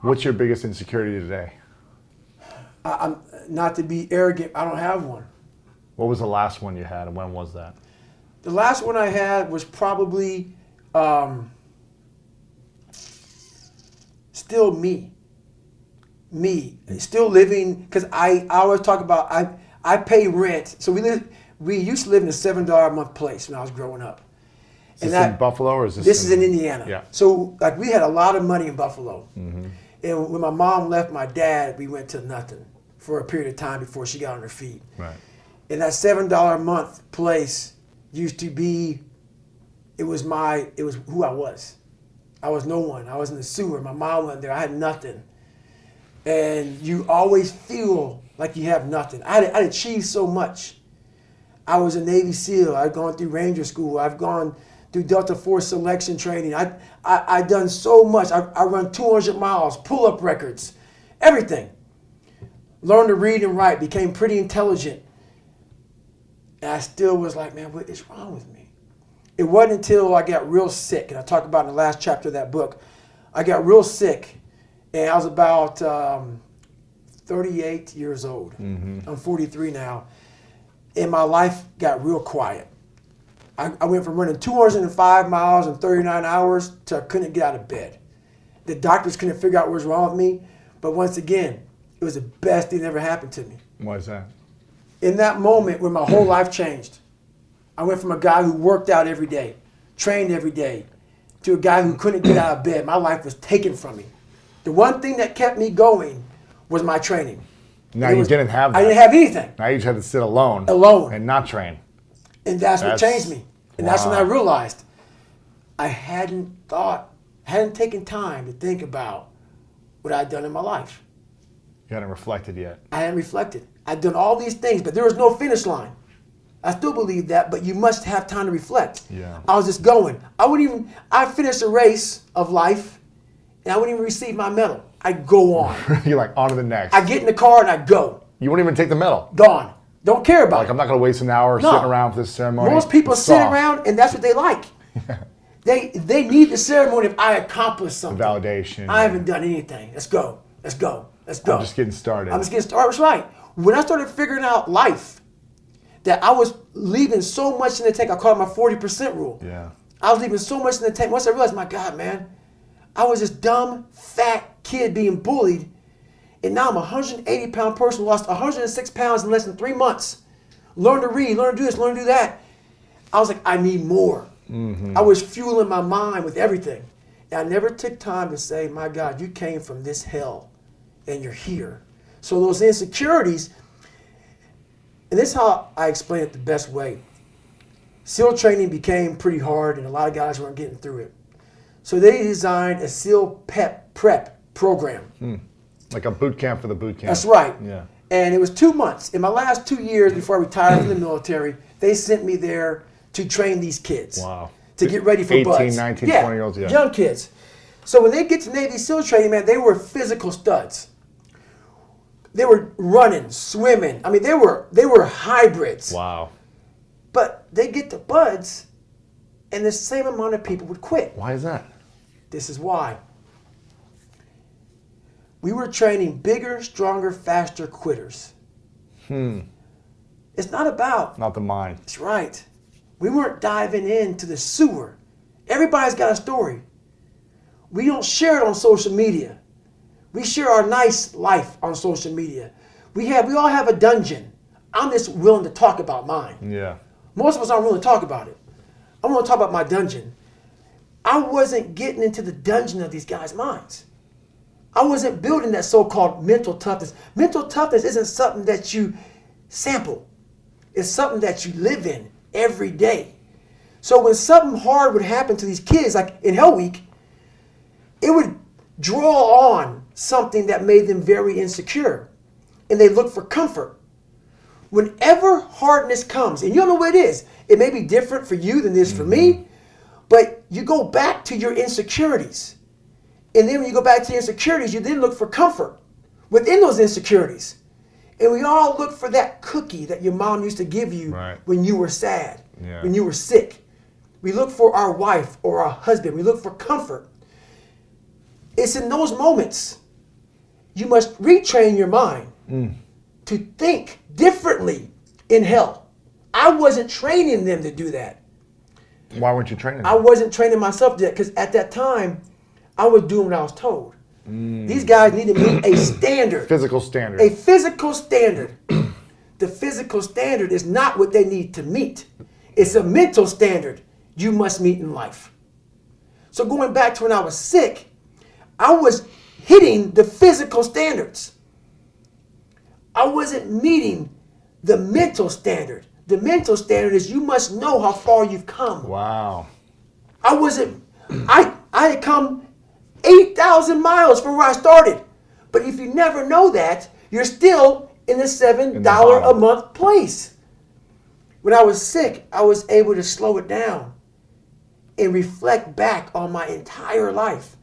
What's your biggest insecurity today? I'm not to be arrogant, I don't have one. What was the last one you had, and when was that? The last one I had was probably still me. Still living, because I always talk about, I pay rent. So we used to live in a $7 a month place when I was growing up. Is this in Buffalo or is this? This is in Indiana. Yeah. So like we had a lot of money in Buffalo. Mm-hmm. And when my mom left my dad, we went to nothing for a period of time before she got on her feet. Right. And that $7 a month place used to be, it was who I was. I was no one. I was in the sewer. My mom went there. I had nothing. And you always feel like you have nothing. I'd achieved so much. I was a Navy SEAL. I'd gone through Ranger School. I've gone through Delta Force selection training. I've done so much. I run 200 miles, pull-up records, everything. Learned to read and write, became pretty intelligent. And I still was like, man, what is wrong with me? It wasn't until I got real sick, and I talk about in the last chapter of that book, I got real sick, and I was about 38 years old. Mm-hmm. I'm 43 now, and my life got real quiet. I went from running 205 miles in 39 hours to I couldn't get out of bed. The doctors couldn't figure out what was wrong with me, but once again, it was the best thing that ever happened to me. Why is that? In that moment when my whole life changed, I went from a guy who worked out every day, trained every day, to a guy who couldn't get out of bed. My life was taken from me. The one thing that kept me going was my training. Now you didn't have that. I didn't have anything. Now you just had to sit alone. And not train. And that's what changed me. And that's when I realized I hadn't taken time to think about what I'd done in my life. You hadn't reflected yet. I hadn't reflected. I'd done all these things, but there was no finish line. I still believe that, but you must have time to reflect. Yeah. I was just going. I'd finish a race of life, and I wouldn't even receive my medal. I'd go on. You're like, on to the next. I'd get in the car and I'd go. You wouldn't even take the medal. Gone. Don't care about it. Like, I'm not going to waste an hour sitting around for this ceremony. Most people sit around, and that's what they like. Yeah. They need the ceremony if I accomplished something. The validation. I haven't done anything. Let's go. Let's go. Let's go. I'm just getting started. I'm just getting started. That's right. When I started figuring out life, that I was leaving so much in the tank. I call it my 40% rule. Yeah. I was leaving so much in the tank. Once I realized, my God, man, I was this dumb, fat kid being bullied. And now I'm a 180-pound person, lost 106 pounds in less than 3 months. Learn to read, learn to do this, learn to do that. I was like, I need more. Mm-hmm. I was fueling my mind with everything. And I never took time to say, my God, you came from this hell and you're here. So those insecurities, and this is how I explain it the best way. SEAL training became pretty hard and a lot of guys weren't getting through it. So they designed a SEAL prep program. Like a boot camp for the boot camp. That's right. Yeah. And it was 2 months. In my last 2 years before I retired from the military, they sent me there to train these kids. Wow. To get ready for 18, buds. 19, 20-year-olds, yeah. Young kids. So when they get to Navy SEAL training, man, they were physical studs. They were running, swimming. I mean, they were hybrids. Wow. But they get to buds, and the same amount of people would quit. Why is that? This is why. We were training bigger, stronger, faster quitters. It's not about... Not the mind. That's right. We weren't diving into the sewer. Everybody's got a story. We don't share it on social media. We share our nice life on social media. We all have a dungeon. I'm just willing to talk about mine. Yeah. Most of us aren't willing to talk about it. I'm willing to talk about my dungeon. I wasn't getting into the dungeon of these guys' minds. I wasn't building that so-called mental toughness. Mental toughness isn't something that you sample. It's something that you live in every day. So when something hard would happen to these kids, like in Hell Week, it would draw on something that made them very insecure. And they look for comfort. Whenever hardness comes, and you don't know what it is, it may be different for you than it is for me, but you go back to your insecurities. And then when you go back to your insecurities, you then look for comfort within those insecurities. And we all look for that cookie that your mom used to give you when you were sad, when you were sick. We look for our wife or our husband. We look for comfort. It's in those moments you must retrain your mind to think differently in hell. I wasn't training them to do that. Why weren't you training them? I wasn't training myself yet because at that time, I was doing what I was told. These guys need to meet a standard. Physical standard. A physical standard. The physical standard is not what they need to meet. It's a mental standard you must meet in life. So going back to when I was sick, I was hitting the physical standards. I wasn't meeting the mental standard. The mental standard is you must know how far you've come. Wow. I had come 8,000 miles from where I started. But if you never know that, you're still in the $7 a month place. When I was sick, I was able to slow it down and reflect back on my entire life.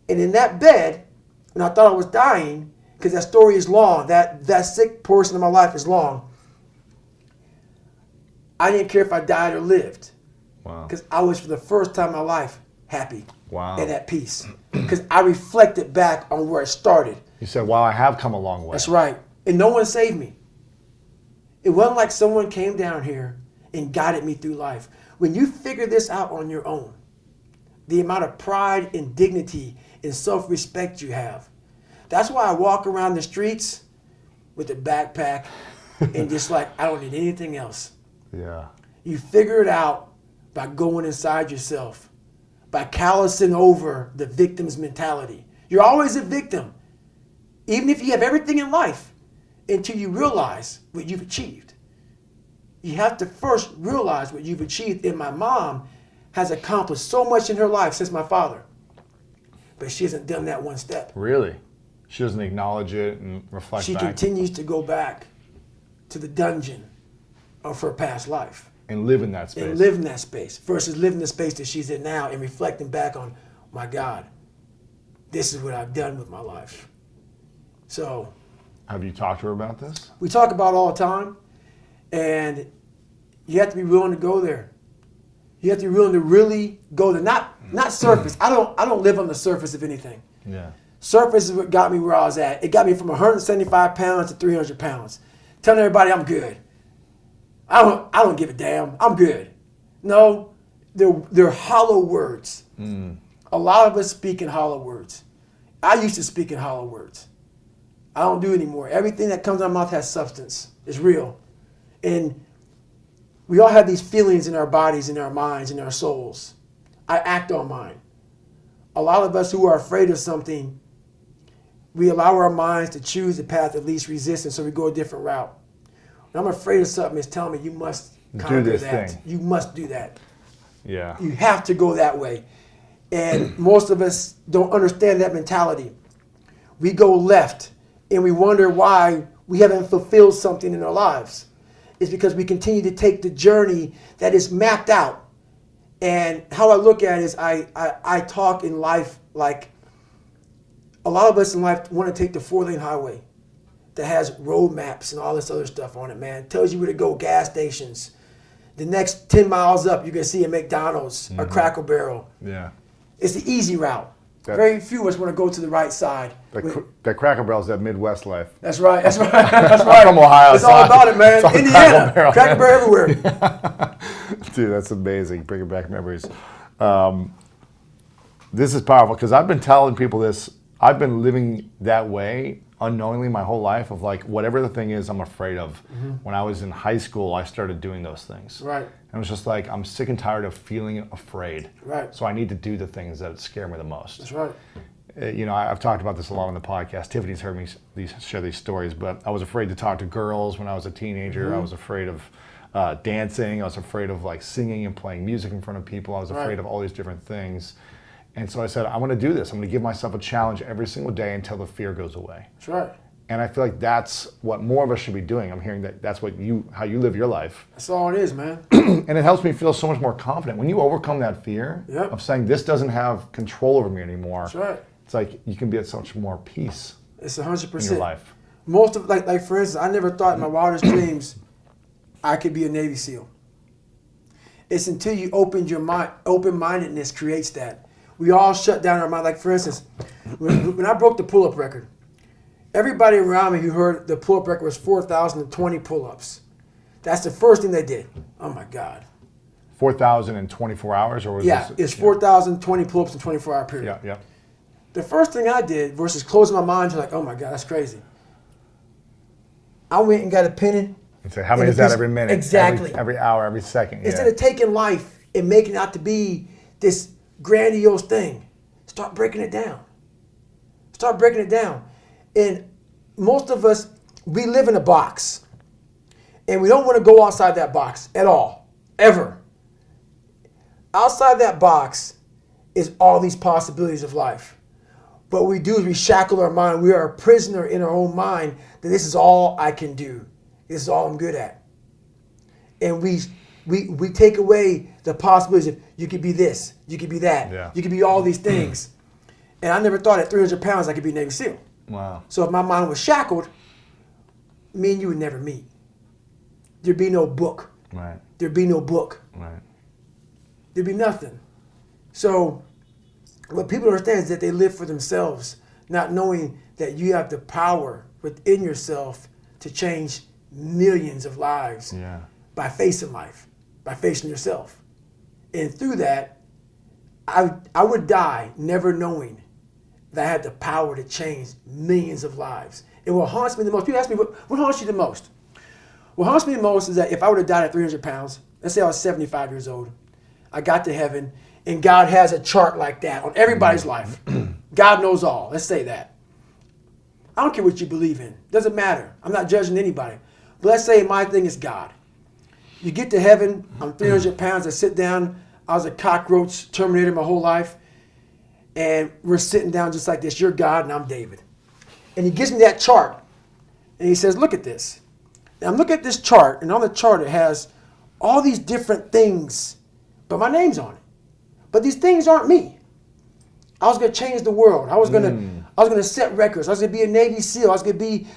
And in that bed, when I thought I was dying, because that story is long, that sick portion of my life is long, I didn't care if I died or lived. Wow. Because I was, for the first time in my life, happy. Wow. And at peace. Because I reflected back on where I started. You said, wow, I have come a long way. That's right. And no one saved me. It wasn't like someone came down here and guided me through life. When you figure this out on your own, the amount of pride and dignity and self-respect you have. That's why I walk around the streets with a backpack and just like, I don't need anything else. Yeah. You figure it out by going inside yourself, by callousing over the victim's mentality. You're always a victim, even if you have everything in life, until you realize what you've achieved. You have to first realize what you've achieved. And my mom has accomplished so much in her life since my father, but she hasn't done that one step. Really? She doesn't acknowledge it and reflect back? She continues to go back to the dungeon of her past life. And live in that space. And live in that space versus living the space that she's in now and reflecting back on, my God, this is what I've done with my life. So. Have you talked to her about this? We talk about it all the time, and you have to be willing to go there. You have to be willing to really go there. Not surface. I don't live on the surface of anything. Yeah. Surface is what got me where I was at. It got me from 175 pounds to 300 pounds. Telling everybody I'm good. I don't give a damn. I'm good. No, they're hollow words. A lot of us speak in hollow words. I used to speak in hollow words. I don't do it anymore. Everything that comes out of my mouth has substance. It's real. And we all have these feelings in our bodies, in our minds, in our souls. I act on mine. A lot of us who are afraid of something, we allow our minds to choose the path of least resistance, so we go a different route. When I'm afraid of something, it's telling me you must conquer that. You must do that. Yeah. You have to go that way. And most of us don't understand that mentality. We go left and we wonder why we haven't fulfilled something in our lives. It's because we continue to take the journey that is mapped out. And how I look at it is I talk in life like a lot of us in life want to take the 4-lane highway that has road maps and all this other stuff on it, man. It tells you where to go, gas stations. The next 10 miles up, you're going to see a McDonald's or Cracker Barrel. Yeah. It's the easy route. Very few of us want to go to the right side. That Cracker Barrel's that Midwest life. That's right. That's right. That's right. I'm from Ohio. It's all about it, man. Indiana, Cracker Barrel everywhere. Dude, that's amazing. Bringing back memories. This is powerful because I've been telling people this. I've been living that way unknowingly my whole life of like whatever the thing is I'm afraid of. When I was in high school, I started doing those things. Right. And it was just like, I'm sick and tired of feeling afraid. Right. So I need to do the things that scare me the most. That's right. You know, I've talked about this a lot on the podcast. Tiffany's heard me share these stories, but I was afraid to talk to girls when I was a teenager. I was afraid of dancing. I was afraid of like singing and playing music in front of people. I was afraid of all these different things. And so I said, I want to do this. I'm going to give myself a challenge every single day until the fear goes away. That's right. And I feel like that's what more of us should be doing. I'm hearing that that's what how you live your life. That's all it is, man. And it helps me feel so much more confident. When you overcome that fear of saying this doesn't have control over me anymore, that's right. It's like you can be at so much more peace. It's 100% in your life. Most of like for instance, I never thought in my wildest dreams I could be a Navy SEAL. It's until you open your mind, open-mindedness creates that. We all shut down our mind. Like for instance, when I broke the pull-up record, Everybody around me who heard the pull-up record was 4,020 pull-ups. That's the first thing they did. Oh my God. 4,000 in 24 hours, or was Yeah, this? it's 4,020 pull-ups in a 24-hour period. Yeah. The first thing I did versus closing my mind to like, oh my God, that's crazy. I went and got a pen And say, how many is that every minute? Exactly. Every hour, every second. Yeah. Instead of taking life and making it out to be this grandiose thing, start breaking it down. Start breaking it down. And most of us, we live in a box. And we don't want to go outside that box at all. Ever. Outside that box is all these possibilities of life. What we do is we shackle our mind. We are a prisoner in our own mind that this is all I can do. This is all I'm good at. And we take away the possibilities of you could be this, you could be that, you could be all these things. And I never thought at 300 pounds I could be a Navy SEAL. Wow. So if my mind was shackled, me and you would never meet. There'd be no book. Right. There'd be no book. Right. There'd be nothing. So what people understand is that they live for themselves, not knowing that you have the power within yourself to change millions of lives by facing life, by facing yourself. And through that, I would die never knowing that I had the power to change millions of lives. And what haunts me the most, people ask me, what haunts you the most? What haunts me the most is that if I would have died at 300 pounds, let's say I was 75 years old, I got to heaven, and God has a chart like that on everybody's life. God knows all. Let's say that. I don't care what you believe in. Doesn't matter. I'm not judging anybody. But let's say my thing is God. You get to heaven, I'm 300 pounds, I sit down, I was a cockroach terminator my whole life, and we're sitting down just like this. You're God and I'm David. And he gives me that chart, and he says, look at this. And I'm looking at this chart, and on the chart it has all these different things, but my name's on it. But these things aren't me. I was going to change the world. I was going to set records. I was going to be a Navy SEAL. I was going to be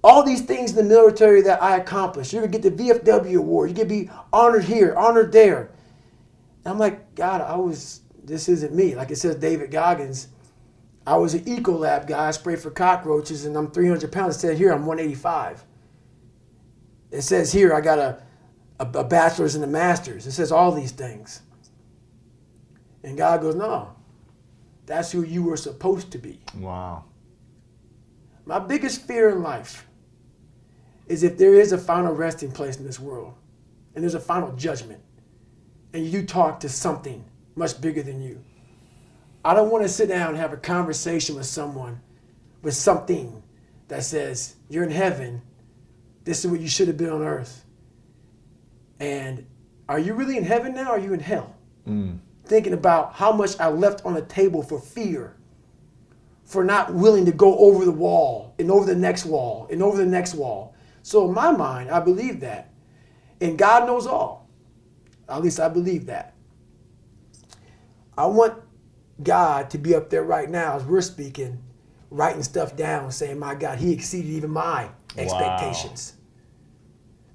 all these things in the military that I accomplished. You're going to get the VFW award. You're going to be honored here, honored there. And I'm like, God, this isn't me. Like it says David Goggins, I was an Ecolab guy. I sprayed for cockroaches, and I'm 300 pounds. It said here I'm 185. It says here I got a bachelor's and a master's. It says all these things. And God goes, no, that's who you were supposed to be. Wow. My biggest fear in life is if there is a final resting place in this world, and there's a final judgment, and you talk to something much bigger than you. I don't want to sit down and have a conversation with someone, with something that says, you're in heaven, this is what you should have been on earth. And are you really in heaven now, or are you in hell? Thinking about how much I left on the table for fear, for not willing to go over the wall and over the next wall and over the next wall. So in my mind, I believe that. And God knows all. At least I believe that. I want God to be up there right now as we're speaking, writing stuff down, saying, my God, he exceeded even my expectations. Wow.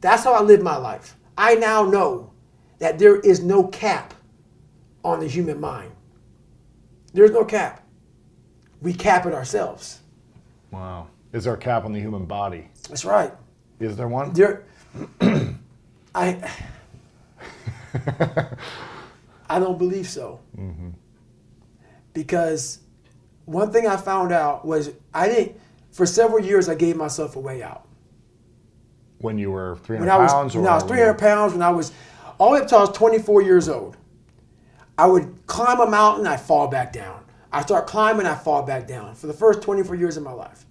That's how I live my life. I now know that there is no cap on the human mind. There's no cap. We cap it ourselves. Wow. Is there a cap on the human body? That's right. Is there one? I don't believe so. Because one thing I found out was for several years I gave myself a way out. When you were 300 pounds? When I was 300 pounds, when I was, all the way up until I was 24 years old. I would climb a mountain, I'd fall back down. I start climbing, I fall back down for the first 24 years of my life.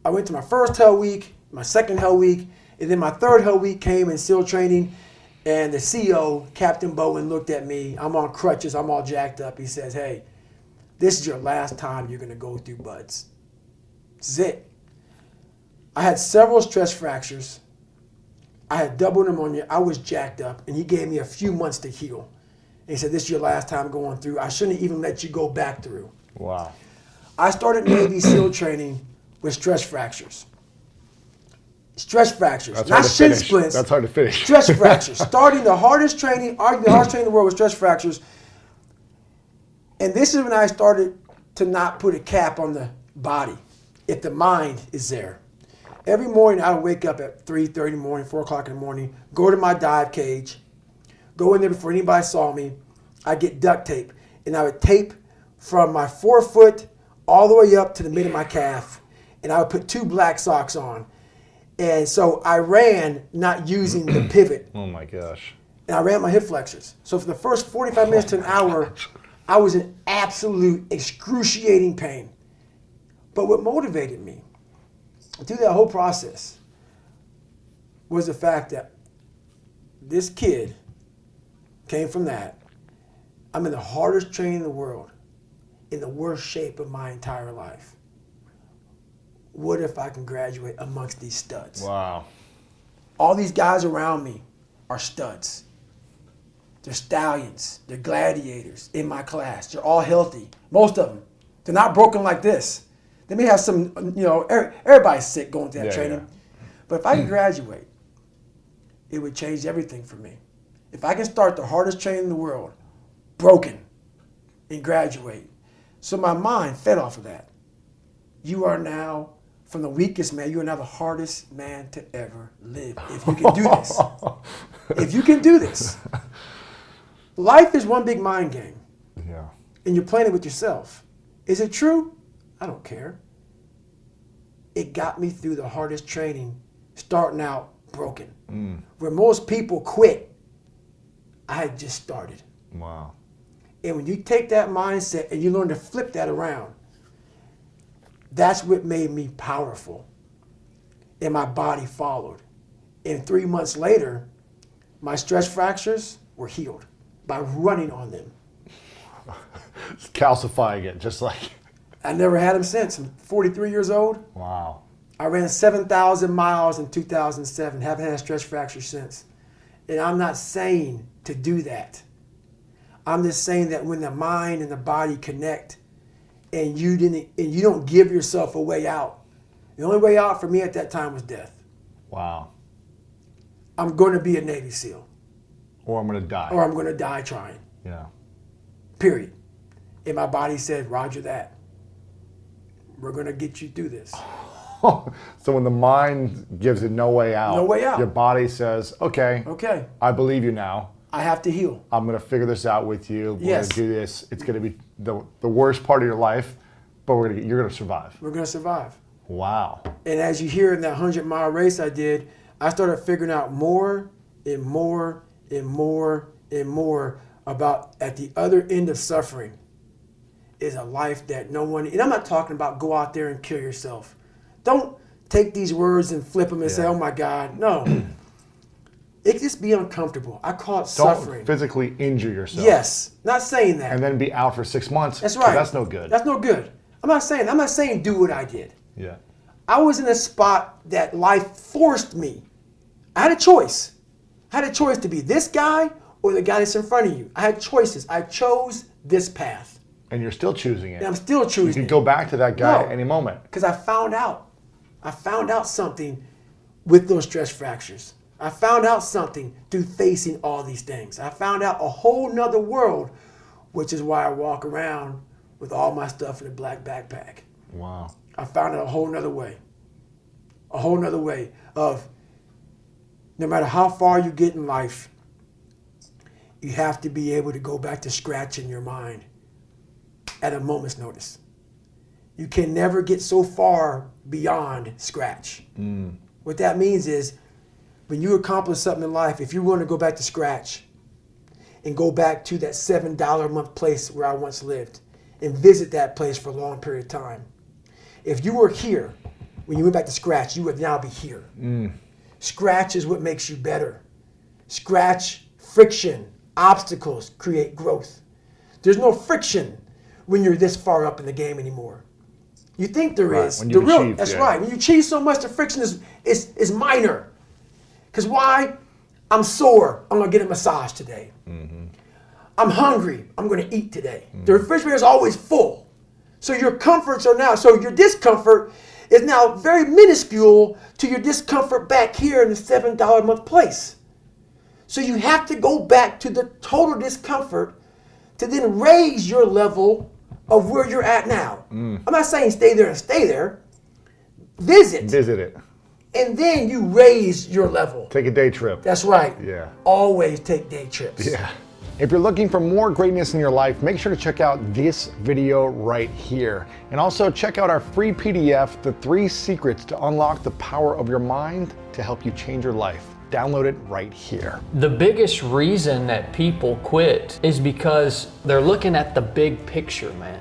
I went to my first Hell Week, my second Hell Week, and then my third Hell Week came in SEAL training, and the CEO, Captain Bowen, looked at me. I'm on crutches, I'm all jacked up. He says, hey, this is your last time you're going to go through buds. This is it. I had several stress fractures. I had double pneumonia. I was jacked up, and he gave me a few months to heal. And he said, this is your last time going through. I shouldn't even let you go back through. Wow. I started Navy SEAL training with stress fractures. Stress fractures, not shin splints. That's hard to finish. Stress fractures. Starting the hardest training, arguably the hardest training in the world with stress fractures. And this is when I started to not put a cap on the body. if the mind is there. Every morning I would wake up at 3:30 in the morning, 4 o'clock in the morning, go to my dive cage, go in there before anybody saw me. I'd get duct tape, and I would tape from my forefoot all the way up to the mid of my calf, and I would put 2 black socks on. And so I ran not using the pivot. Oh my gosh. And I ran my hip flexors. So for the first 45 minutes to an hour, I was in absolute excruciating pain. But what motivated me through that whole process was the fact that this kid came from that. I'm in the hardest training in the world, in the worst shape of my entire life. What if I can graduate amongst these studs? Wow. All these guys around me are studs. They're stallions. They're gladiators in my class. They're all healthy. Most of them. They're not broken like this. They may have some, everybody's sick going through that training. Yeah. But if I can graduate, it would change everything for me. If I can start the hardest training in the world, broken, and graduate. So my mind fed off of that. You are now, from the weakest man, you are now the hardest man to ever live. If you can do this. If you can do this. Life is one big mind game. Yeah. And you're playing it with yourself. Is it true? I don't care. It got me through the hardest training, starting out broken. Where most people quit, I had just started. Wow. And when you take that mindset and you learn to flip that around, that's what made me powerful. And my body followed. And 3 months later, my stress fractures were healed by running on them. It's calcifying it, just like... I never had them since. I'm 43 years old. Wow. I ran 7,000 miles in 2007. Haven't had a stress fracture since. And I'm not saying to do that. I'm just saying that when the mind and the body connect and you don't give yourself a way out. The only way out for me at that time was death. Wow. I'm going to be a Navy SEAL. Or I'm going to die. Or I'm going to die trying. Yeah. Period. And my body said, Roger that. We're going to get you through this. So when the mind gives it no way out, your body says, okay, I believe you now. I have to heal. I'm going to figure this out with you. We're going to do this. It's going to be the worst part of your life, but you're going to survive. We're going to survive. Wow. And as you hear in that 100-mile race I did, I started figuring out more and more and more and more about at the other end of suffering is a life that no one, and I'm not talking about go out there and kill yourself. Don't take these words and flip them and say, oh my God, no. It just be uncomfortable. I call it suffering. Don't physically injure yourself. Yes, not saying that. And then be out for 6 months. That's right. That's no good. That's no good. I'm not saying do what I did. Yeah. I was in a spot that life forced me. I had a choice. I had a choice to be this guy or the guy that's in front of you. I had choices. I chose this path. And you're still choosing it. And I'm still choosing it. You can go back to that guy at any moment. Because I found out something with those stress fractures. I found out something through facing all these things. I found out a whole nother world, which is why I walk around with all my stuff in a black backpack. Wow. I found out a whole nother way. A whole nother way of no matter how far you get in life, you have to be able to go back to scratch in your mind at a moment's notice. You can never get so far beyond scratch. What that means is when you accomplish something in life, if you want to go back to scratch and go back to that $7 a month place where I once lived and visit that place for a long period of time, if you were here when you went back to scratch, you would now be here. Scratch is what makes you better. Scratch, friction, obstacles create growth. There's no friction when you're this far up in the game anymore. You think there is. When you achieve, that's right. When you achieve so much, the friction is minor. Because why? I'm sore. I'm going to get a massage today. I'm hungry. I'm going to eat today. The refrigerator is always full. So your comforts are now, so your discomfort is now very minuscule to your discomfort back here in the $7 a month place. So you have to go back to the total discomfort to then raise your level of where you're at now. I'm not saying stay there and stay there, visit. Visit it. And then you raise your level. Take a day trip. That's right. Yeah. Always take day trips. Yeah. If you're looking for more greatness in your life, make sure to check out this video right here. And also check out our free PDF, The 3 Secrets to Unlock the Power of Your Mind to help you change your life. Download it right here. The biggest reason that people quit is because they're looking at the big picture, man.